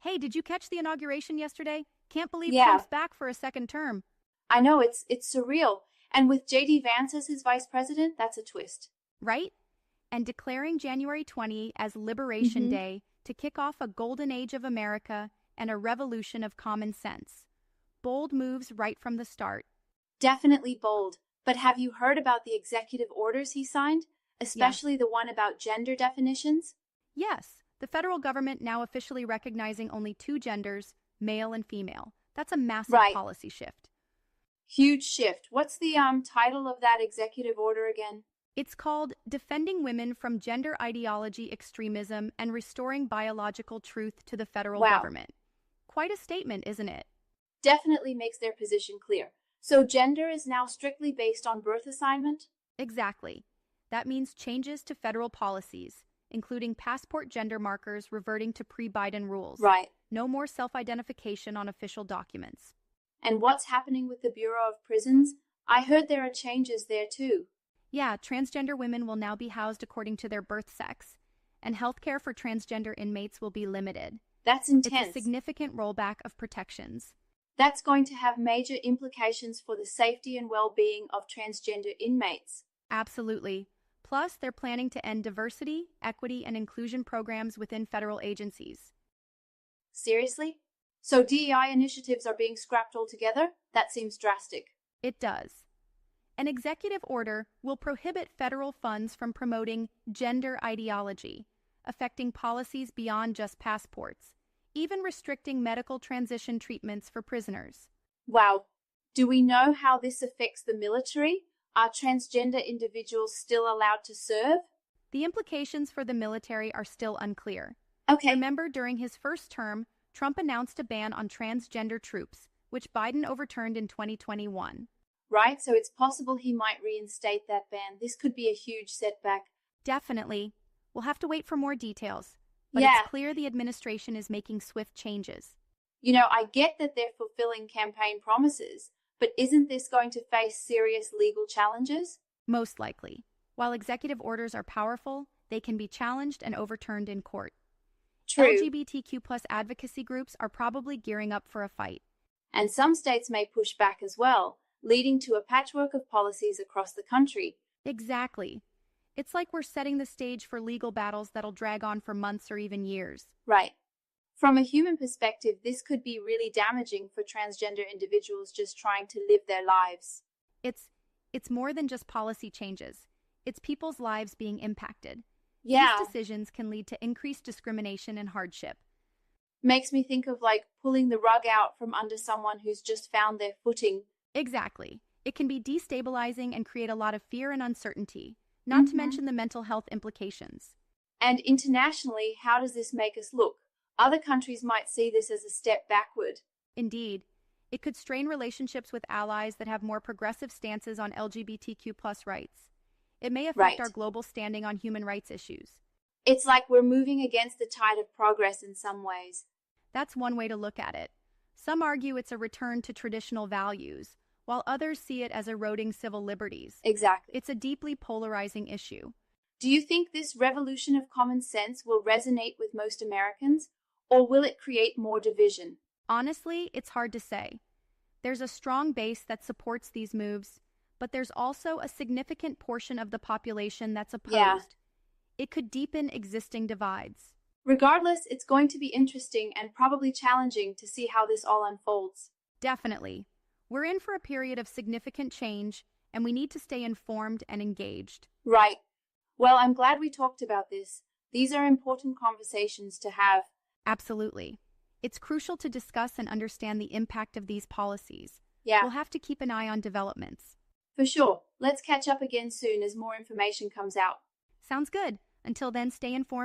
Hey, did you catch the inauguration yesterday? Can't believe Yeah, Trump's back for a second term, I know it's surreal. And with JD Vance as his vice president, that's a twist. right? And declaring January 20 as Liberation Mm-hmm. Day to kick off a golden age of America and a revolution of common sense. Bold moves right from the start. Definitely bold. But have you heard about the executive orders he signed? Yeah. Especially the one about gender definitions? Yes, the federal government now officially recognizing only two genders, male and female. That's a massive Right. policy shift. Huge shift. What's the title of that executive order again? It's called Defending Women from Gender Ideology Extremism and Restoring Biological Truth to the Federal Wow. Government. Quite a statement, isn't it? Definitely makes their position clear. So gender is now strictly based on birth assignment? Exactly. That means changes to federal policies, including passport gender markers reverting to pre-Biden rules. Right. No more self-identification on official documents. And what's happening with the Bureau of Prisons? I heard there are changes there too. Yeah, transgender women will now be housed according to their birth sex, and healthcare for transgender inmates will be limited. That's It's a intense. significant rollback of protections. That's going to have major implications for the safety and well-being of transgender inmates. Absolutely. Plus, they're planning to end diversity, equity, and inclusion programs within federal agencies. Seriously? So DEI initiatives are being scrapped altogether? That seems drastic. It does. An executive order will prohibit federal funds from promoting gender ideology, affecting policies beyond just passports, even restricting medical transition treatments for prisoners. Wow. Do we know how this affects the military? Are transgender individuals still allowed to serve? The implications for the military are still unclear. Okay, Remember, during his first term, Trump announced a ban on transgender troops, which Biden overturned in 2021. right, so it's possible he might reinstate that ban. This could be a huge setback. Definitely. We'll have to wait for more details, but Yeah, it's clear the administration is making swift changes. I get that they're fulfilling campaign promises, but isn't this going to face serious legal challenges? Most likely. While executive orders are powerful, they can be challenged and overturned in court. True. LGBTQ plus advocacy groups are probably gearing up for a fight. And some states may push back as well, leading to a patchwork of policies across the country. Exactly. It's like we're setting the stage for legal battles that'll drag on for months or even years. Right. From a human perspective, this could be really damaging for transgender individuals just trying to live their lives. It's more than just policy changes. It's people's lives being impacted. Yeah, These decisions can lead to increased discrimination and hardship. makes me think of like pulling the rug out from under someone who's just found their footing. Exactly. It can be destabilizing and create a lot of fear and uncertainty, not to mention the mental health implications. And internationally, how does this make us look? Other countries might see this as a step backward. Indeed, it could strain relationships with allies that have more progressive stances on LGBTQ plus rights. It may affect Right. our global standing on human rights issues. It's like we're moving against the tide of progress in some ways. That's one way to look at it. Some argue it's a return to traditional values, while others see it as eroding civil liberties. Exactly. It's a deeply polarizing issue. Do you think this revolution of common sense will resonate with most Americans, or will it create more division? Honestly, it's hard to say. There's a strong base that supports these moves, but there's also a significant portion of the population that's opposed. Yeah. It could deepen existing divides. Regardless, it's going to be interesting and probably challenging to see how this all unfolds. Definitely. We're in for a period of significant change, and we need to stay informed and engaged. Right. Well, I'm glad we talked about this. These are important conversations to have. Absolutely. It's crucial to discuss and understand the impact of these policies. Yeah, We'll have to keep an eye on developments. for sure. Let's catch up again soon as more information comes out. Sounds good. Until then, stay informed.